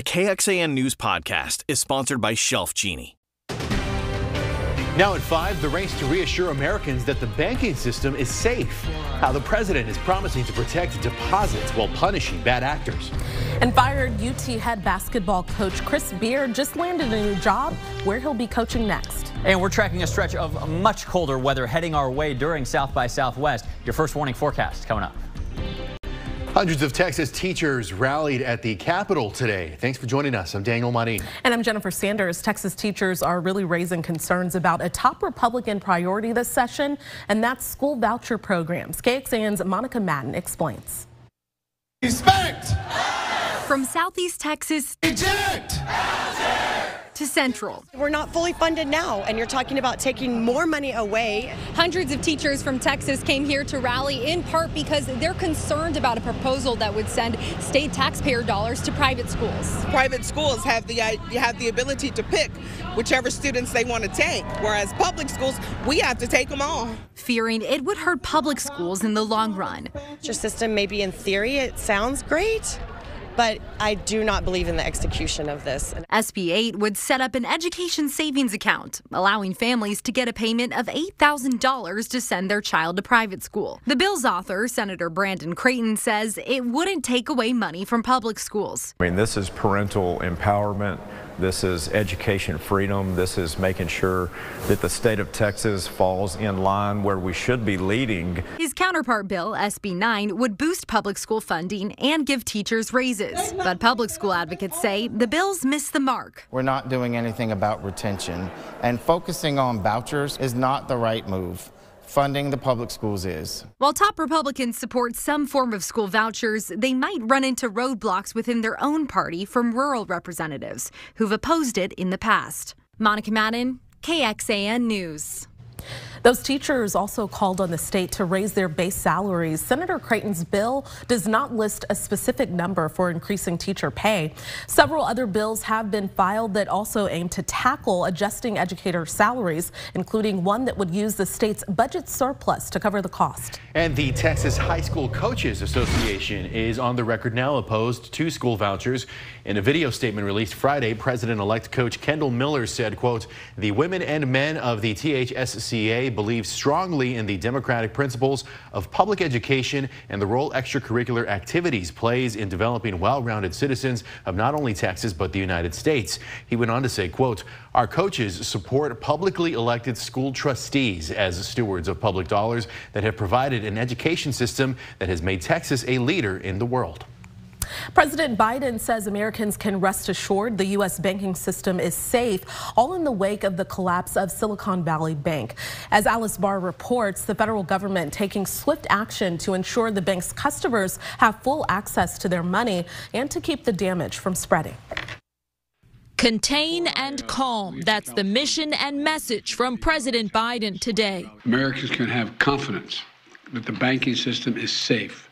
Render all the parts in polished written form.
The KXAN News Podcast is sponsored by Shelf Genie. Now at 5, the race to reassure Americans that the banking system is safe. How the president is promising to protect deposits while punishing bad actors. And fired UT head basketball coach Chris Beard just landed a new job where he'll be coaching next. And we're tracking a stretch of much colder weather heading our way during South by Southwest. Your first warning forecast coming up. Hundreds of Texas teachers rallied at the Capitol today. Thanks for joining us. I'm Daniel Marin. And I'm Jennifer Sanders. Texas teachers are really raising concerns about a top Republican priority this session, and that's school voucher programs. KXAN's Monica Madden explains. Respect! From Southeast Texas Eject! to Central. We're not fully funded now, and you're talking about taking more money away. Hundreds of teachers from Texas came here to rally in part because they're concerned about a proposal that would send state taxpayer dollars to private schools. Private schools have the ability to pick whichever students they want to take, whereas public schools, we have to take them all. Fearing it would hurt public schools in the long run. Your system, maybe in theory, it sounds great, but I do not believe in the execution of this. SB 8 would set up an education savings account, allowing families to get a payment of $8,000 to send their child to private school. The bill's author, Senator Brandon Creighton, says it wouldn't take away money from public schools. I mean, this is parental empowerment. This is education freedom. This is making sure that the state of Texas falls in line where we should be leading. His counterpart bill, SB 9, would boost public school funding and give teachers raises. But public school advocates say the bills miss the mark. We're not doing anything about retention, and focusing on vouchers is not the right move. Funding the public schools is. While top Republicans support some form of school vouchers, they might run into roadblocks within their own party from rural representatives who've opposed it in the past. Monica Madden, KXAN News. Those teachers also called on the state to raise their base salaries. Senator Creighton's bill does not list a specific number for increasing teacher pay. Several other bills have been filed that also aim to tackle adjusting educator salaries, including one that would use the state's budget surplus to cover the cost. And the Texas High School Coaches Association is on the record now opposed to school vouchers. In a video statement released Friday, President-elect Coach Kendall Miller said, quote, "The women and men of the THSCA believe strongly in the democratic principles of public education and the role extracurricular activities plays in developing well-rounded citizens of not only Texas but the United States." He went on to say, quote, "Our coaches support publicly elected school trustees as stewards of public dollars that have provided an education system that has made Texas a leader in the world." President Biden says Americans can rest assured the U.S. banking system is safe, all in the wake of the collapse of Silicon Valley Bank. As Alice Barr reports, the federal government taking swift action to ensure the bank's customers have full access to their money and to keep the damage from spreading. Contain and calm. That's the mission and message from President Biden today. Americans can have confidence that the banking system is safe.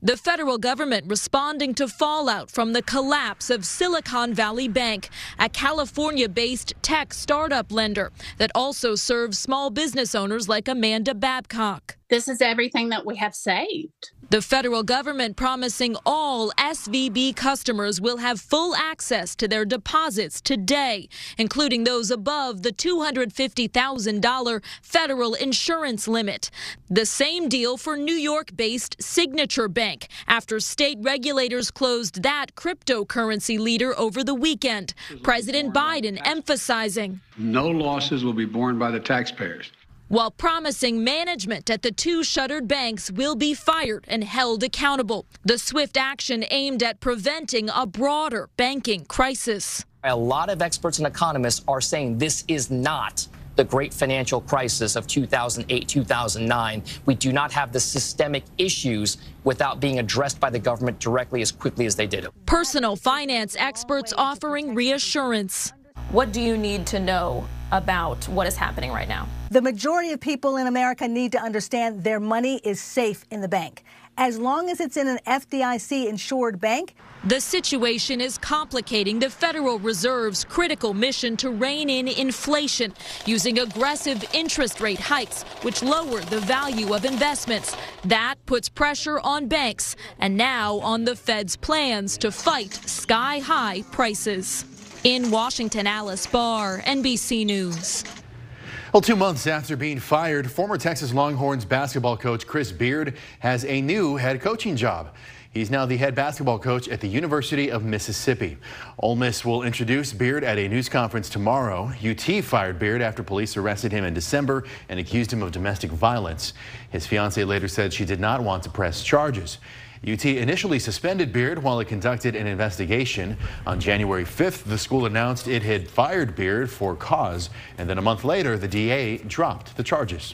The federal government responding to fallout from the collapse of Silicon Valley Bank, a California-based tech startup lender that also serves small business owners like Amanda Babcock. This is everything that we have saved. The federal government promising all SVB customers will have full access to their deposits today, including those above the $250,000 federal insurance limit. The same deal for New York-based Signature Bank after state regulators closed that cryptocurrency leader over the weekend. President Biden emphasizing No losses will be borne by the taxpayers. While promising management at the two shuttered banks will be fired and held accountable. The swift action aimed at preventing a broader banking crisis. A lot of experts and economists are saying this is not the great financial crisis of 2008, 2009. We do not have the systemic issues without being addressed by the government directly as quickly as they did it. Personal finance experts offering reassurance. What do you need to know about what is happening right now? The majority of people in America need to understand their money is safe in the bank. as long as it's in an FDIC-insured bank. The situation is complicating the Federal Reserve's critical mission to rein in inflation, using aggressive interest rate hikes, which lower the value of investments. That puts pressure on banks and now on the Fed's plans to fight sky-high prices. In Washington, Alice Barr, NBC News. Well, 2 months after being fired, former Texas Longhorns basketball coach Chris Beard has a new head coaching job. He's now the head basketball coach at the University of Mississippi. Ole Miss will introduce Beard at a news conference tomorrow. UT fired Beard after police arrested him in December and accused him of domestic violence. His fiancée later said she did not want to press charges. UT initially suspended Beard while it conducted an investigation. On January 5th, the school announced it had fired Beard for cause, and then a month later, the DA dropped the charges.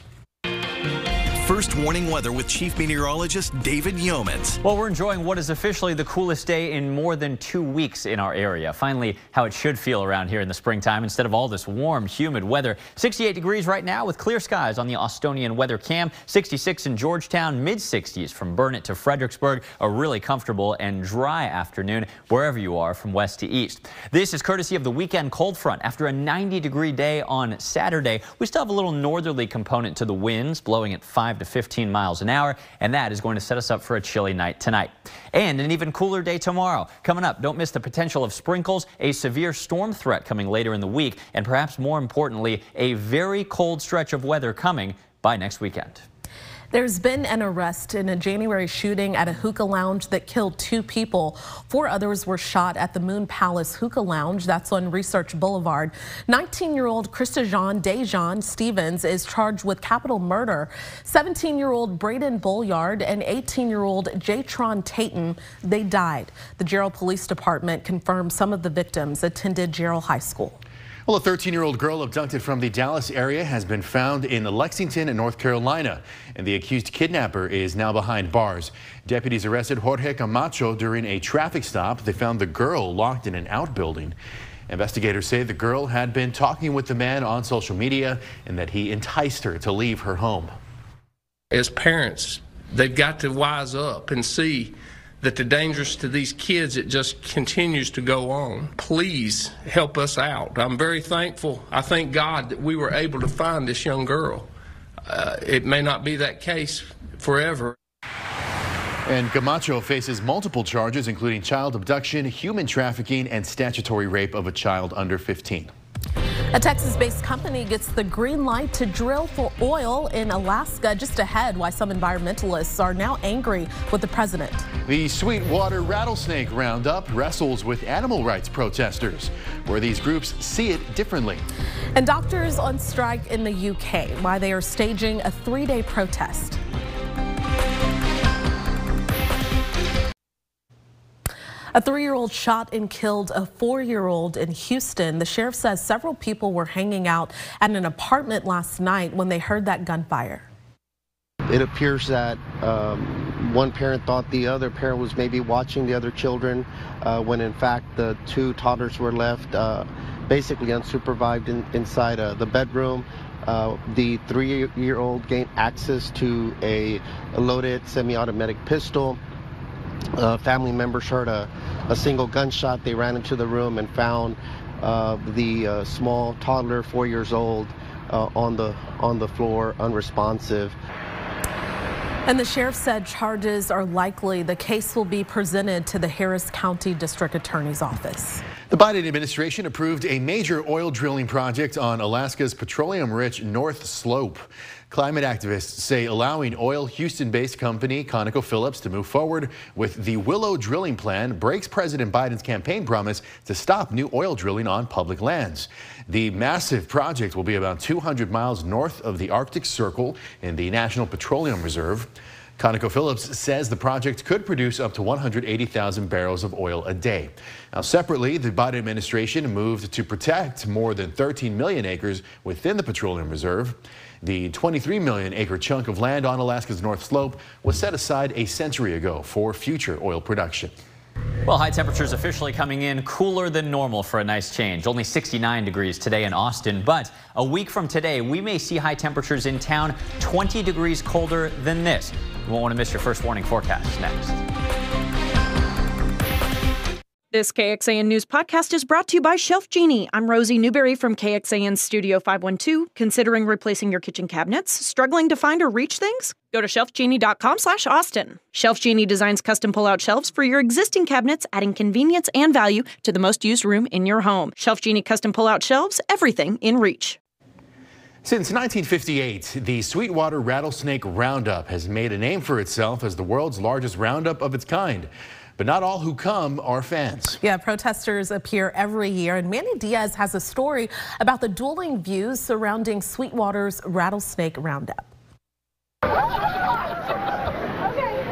First warning weather with Chief Meteorologist David Yeomans. Well, we're enjoying what is officially the coolest day in more than 2 weeks in our area. Finally, how it should feel around here in the springtime instead of all this warm, humid weather. 68 degrees right now with clear skies on the Austonian weather cam. 66 in Georgetown, mid-60s from Burnett to Fredericksburg. A really comfortable and dry afternoon wherever you are from west to east. This is courtesy of the weekend cold front. After a 90-degree day on Saturday, we still have a little northerly component to the winds blowing at 5 to 15 miles an hour, and that is going to set us up for a chilly night tonight. And an even cooler day tomorrow. Coming up, don't miss the potential of sprinkles, a severe storm threat coming later in the week, and perhaps more importantly, a very cold stretch of weather coming by next weekend. There's been an arrest in a January shooting at a hookah lounge that killed 2 people. 4 others were shot at the Moon Palace Hookah Lounge. That's on Research Boulevard. 19-year-old Christian Dejan Stevens is charged with capital murder. 17-year-old Braden Bolliard and 18-year-old Jatron Tatum, they died. The Jarrell Police Department confirmed some of the victims attended Jarrell High School. Well, a 13-year-old girl abducted from the Dallas area has been found in Lexington, North Carolina, and the accused kidnapper is now behind bars. Deputies arrested Jorge Camacho during a traffic stop. They found the girl locked in an outbuilding. Investigators say the girl had been talking with the man on social media and that he enticed her to leave her home. As parents, they've got to wise up and see that the dangers to these kids, it just continues to go on. Please help us out. I'm very thankful. I thank God that we were able to find this young girl. It may not be that case forever. And Camacho faces multiple charges, including child abduction, human trafficking, and statutory rape of a child under 15. A Texas-based company gets the green light to drill for oil in Alaska, just ahead why some environmentalists are now angry with the president. The Sweetwater Rattlesnake Roundup wrestles with animal rights protesters, where these groups see it differently. And doctors on strike in the UK, why they are staging a 3-day protest. A 3-year-old shot and killed a 4-year-old in Houston. The sheriff says several people were hanging out at an apartment last night when they heard that gunfire. It appears that one parent thought the other parent was maybe watching the other children when in fact the 2 toddlers were left basically unsupervised inside the bedroom. The 3-year-old gained access to a loaded semi-automatic pistol. Family members heard a single gunshot. They ran into the room and found the small toddler, 4 years old, on the floor, unresponsive. And the sheriff said charges are likely. The case will be presented to the Harris County District Attorney's Office. The Biden administration approved a major oil drilling project on Alaska's petroleum-rich North Slope. Climate activists say allowing oil Houston-based company ConocoPhillips to move forward with the Willow drilling plan breaks President Biden's campaign promise to stop new oil drilling on public lands. The massive project will be about 200 miles north of the Arctic Circle in the National Petroleum Reserve. ConocoPhillips says the project could produce up to 180,000 barrels of oil a day. Now, separately, the Biden administration moved to protect more than 13 million acres within the petroleum reserve. The 23 million acre chunk of land on Alaska's North Slope was set aside a century ago for future oil production. Well, high temperatures officially coming in cooler than normal for a nice change. Only 69 degrees today in Austin, but a week from today, we may see high temperatures in town 20 degrees colder than this. You won't want to miss your first warning forecast next. This KXAN News podcast is brought to you by Shelf Genie. I'm Rosie Newberry from KXAN Studio 512. Considering replacing your kitchen cabinets? Struggling to find or reach things? Go to shelfgenie.com/Austin. Shelf Genie designs custom pull-out shelves for your existing cabinets, adding convenience and value to the most used room in your home. Shelf Genie custom pull-out shelves, everything in reach. Since 1958, the Sweetwater Rattlesnake Roundup has made a name for itself as the world's largest roundup of its kind. But not all who come are fans. Yeah, protesters appear every year, and Manny Diaz has a story about the dueling views surrounding Sweetwater's Rattlesnake Roundup.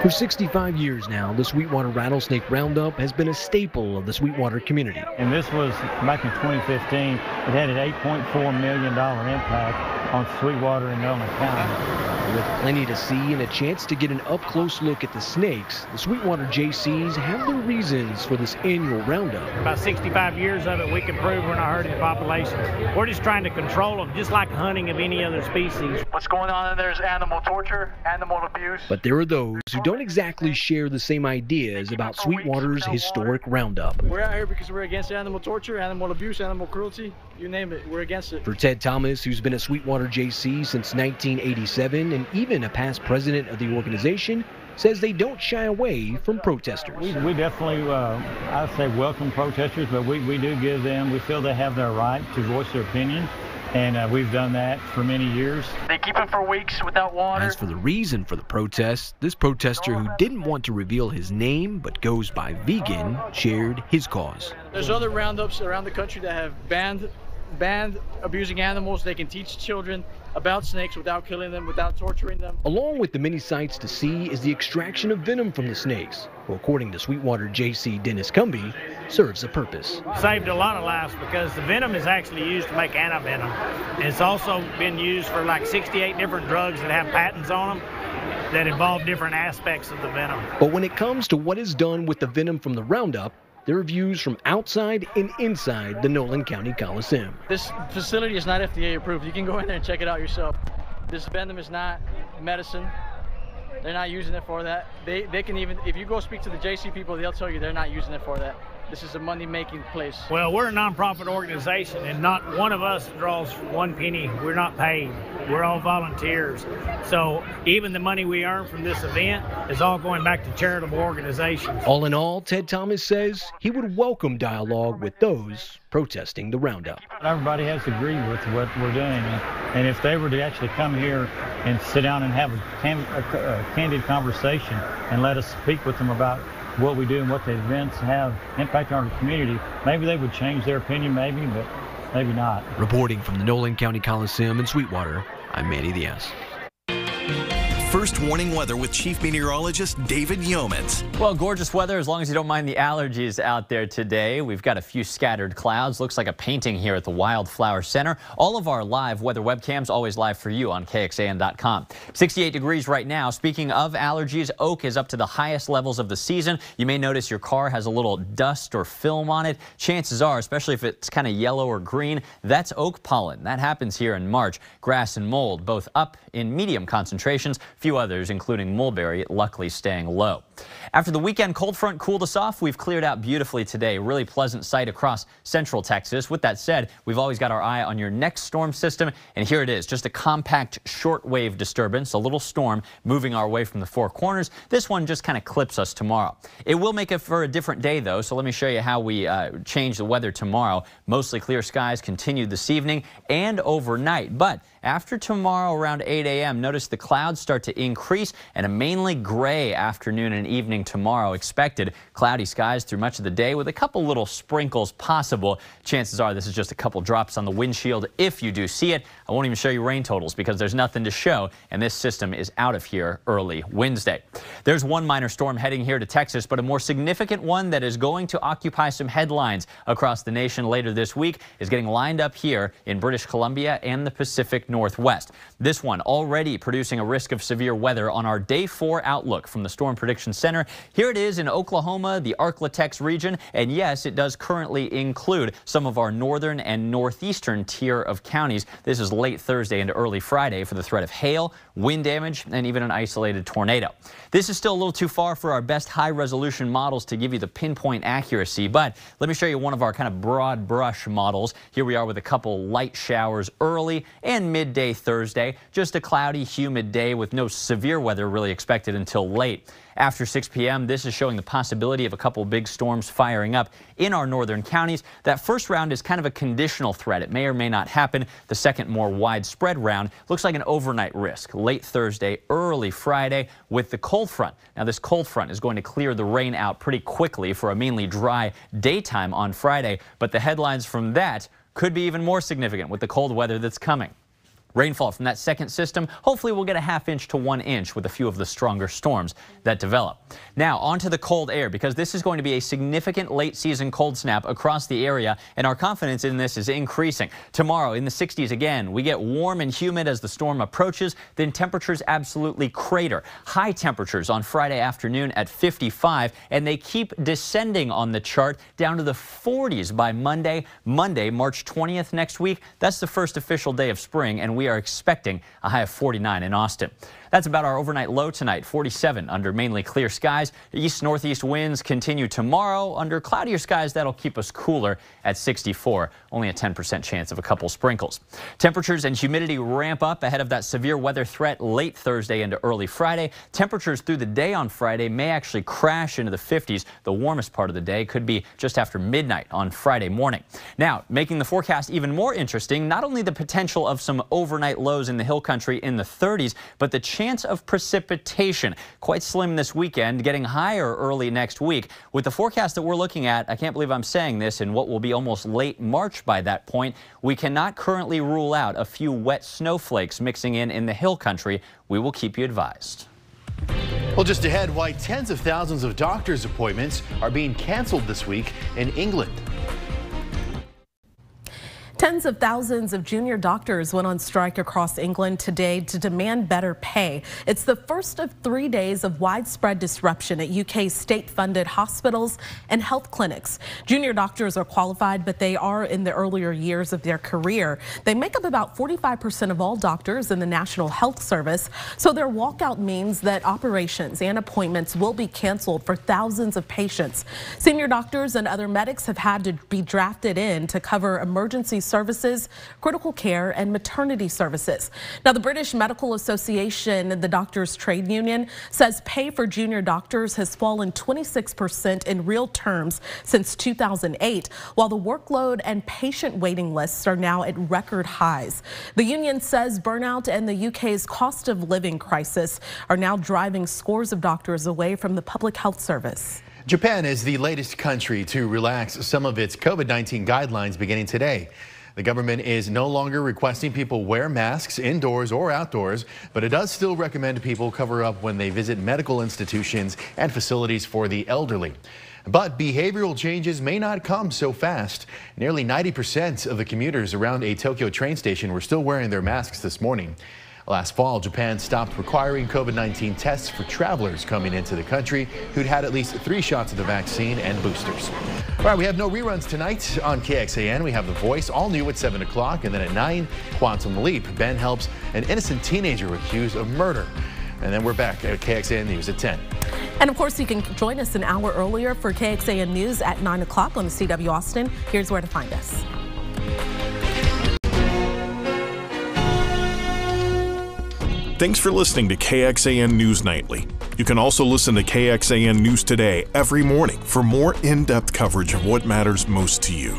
For 65 years now, the Sweetwater Rattlesnake Roundup has been a staple of the Sweetwater community. And this was back in 2015. It had an $8.4 million impact on Sweetwater and Nolan County. With plenty to see and a chance to get an up-close look at the snakes, the Sweetwater JCs have their reasons for this annual roundup. About 65 years of it, we can prove we're not hurting the population. We're just trying to control them, just like hunting of any other species. What's going on in there is animal torture, animal abuse. But there are those who don't exactly share the same ideas about Sweetwater's historic roundup. We're out here because we're against animal torture, animal abuse, animal cruelty, you name it, we're against it. For Ted Thomas, who's been a Sweetwater JC since 1987 and even a past president of the organization, says they don't shy away from protesters. We definitely, I say welcome protesters, but we do give them, we feel they have their right to voice their opinion. And we've done that for many years. They keep them for weeks without water. As for the reason for the protest, this protester who didn't want to reveal his name but goes by vegan shared his cause. There's other roundups around the country that have banned abusing animals. They can teach children about snakes without killing them, without torturing them. Along with the many sights to see is the extraction of venom from the snakes, who, according to Sweetwater JC Dennis Cumbie, serves a purpose. Saved a lot of lives because the venom is actually used to make antivenom. And it's also been used for like 68 different drugs that have patents on them that involve different aspects of the venom. But when it comes to what is done with the venom from the Roundup, there are views from outside and inside the Nolan County Coliseum. This facility is not FDA approved. You can go in there and check it out yourself. This venom is not medicine. They're not using it for that. They can even, if you go speak to the JC people, they'll tell you they're not using it for that. This is a money-making place. Well, we're a nonprofit organization, and not one of us draws one penny. We're not paid. We're all volunteers. So even the money we earn from this event is all going back to charitable organizations. All in all, Ted Thomas says he would welcome dialogue with those protesting the Roundup. Everybody has to agree with what we're doing. And if they were to actually come here and sit down and have a candid conversation and let us speak with them about what we do and what the events have impact on our community, maybe they would change their opinion, maybe, but maybe not. Reporting from the Nolan County Coliseum in Sweetwater, I'm Manny Diaz. First warning weather with Chief Meteorologist David Yeomans. Well, gorgeous weather as long as you don't mind the allergies out there today. We've got a few scattered clouds. Looks like a painting here at the Wildflower Center. All of our live weather webcams always live for you on KXAN.com. 68 degrees right now. Speaking of allergies, Oak is up to the highest levels of the season. You may notice your car has a little dust or film on it. Chances are, especially if it's kind of yellow or green, that's oak pollen. That happens here in March. Grass and mold, both up in medium concentrations. Few others, including mulberry, luckily staying low. After the weekend cold front cooled us off, we've cleared out beautifully today. Really pleasant sight across central Texas. With that said, we've always got our eye on your next storm system, and here it is, just a compact shortwave disturbance, a little storm moving our way from the Four Corners. This one just kind of clips us tomorrow. It will make it for a different day, though, so let me show you how we change the weather tomorrow. Mostly clear skies continue this evening and overnight, but after tomorrow around 8 a.m., notice the clouds start to increase and a mainly gray afternoon and evening tomorrow expected. Cloudy skies through much of the day with a couple little sprinkles possible. Chances are this is just a couple drops on the windshield if you do see it. I won't even show you rain totals because there's nothing to show, and this system is out of here early Wednesday. There's one minor storm heading here to Texas, but a more significant one that is going to occupy some headlines across the nation later this week is getting lined up here in British Columbia and the Pacific Northwest. This one already producing a risk of severe weather on our Day 4 outlook from the Storm Prediction center. Here it is in Oklahoma, the Arklatex region, and yes, it does currently include some of our northern and northeastern tier of counties. This is late Thursday into early Friday for the threat of hail, wind damage, and even an isolated tornado. This is still a little too far for our best high-resolution models to give you the pinpoint accuracy, but let me show you one of our kind of broad brush models. Here we are with a couple light showers early and midday Thursday. Just a cloudy, humid day with no severe weather really expected until late. After 6 p.m., this is showing the possibility of a couple big storms firing up in our northern counties. That first round is kind of a conditional threat. It may or may not happen. The second, more widespread round looks like an overnight risk. Late Thursday, early Friday with the cold front. Now, this cold front is going to clear the rain out pretty quickly for a mainly dry daytime on Friday, but the headlines from that could be even more significant with the cold weather that's coming. Rainfall from that second system, hopefully we'll get a ½ inch to 1 inch with a few of the stronger storms that develop. Now onto the cold air, because this is going to be a significant late season cold snap across the area, and our confidence in this is increasing. Tomorrow in the 60s again, we get warm and humid as the storm approaches, then temperatures absolutely crater. High temperatures on Friday afternoon at 55, and they keep descending on the chart down to the 40s by Monday, March 20th next week. That's the first official day of spring, and we are expecting a high of 49 in Austin. That's about our overnight low tonight, 47 under mainly clear skies. East-northeast winds continue tomorrow. Under cloudier skies, that'll keep us cooler at 64. Only a 10% chance of a couple sprinkles. Temperatures and humidity ramp up ahead of that severe weather threat late Thursday into early Friday. Temperatures through the day on Friday may actually crash into the 50s. The warmest part of the day could be just after midnight on Friday morning. Now, making the forecast even more interesting, not only the potential of some overnight lows in the hill country in the 30s, but the chance of precipitation. Quite slim this weekend, getting higher early next week. With the forecast that we're looking at, I can't believe I'm saying this, in what will be almost late March by that point, we cannot currently rule out a few wet snowflakes mixing in the hill country. We will keep you advised. Well, just ahead, why tens of thousands of doctor's appointments are being canceled this week in England. Tens of thousands of junior doctors went on strike across England today to demand better pay. It's the first of 3 days of widespread disruption at UK's state-funded hospitals and health clinics. Junior doctors are qualified, but they are in the earlier years of their career. They make up about 45% of all doctors in the National Health Service, so their walkout means that operations and appointments will be canceled for thousands of patients. Senior doctors and other medics have had to be drafted in to cover emergency services, critical care, and maternity services. Now, the British Medical Association, the doctors' trade union, says pay for junior doctors has fallen 26% in real terms since 2008, while the workload and patient waiting lists are now at record highs. The union says burnout and the UK's cost of living crisis are now driving scores of doctors away from the public health service. Japan is the latest country to relax some of its COVID-19 guidelines beginning today. The government is no longer requesting people wear masks indoors or outdoors, but it does still recommend people cover up when they visit medical institutions and facilities for the elderly. But behavioral changes may not come so fast. Nearly 90% of the commuters around a Tokyo train station were still wearing their masks this morning. Last fall, Japan stopped requiring COVID-19 tests for travelers coming into the country who'd had at least 3 shots of the vaccine and boosters. All right, we have no reruns tonight on KXAN. We have The Voice, all new at 7 o'clock, and then at 9, Quantum Leap. Ben helps an innocent teenager accused of murder. And then we're back at KXAN News at 10. And of course, you can join us an hour earlier for KXAN News at 9 o'clock on the CW Austin. Here's where to find us. Thanks for listening to KXAN News Nightly. You can also listen to KXAN News Today every morning for more in-depth coverage of what matters most to you.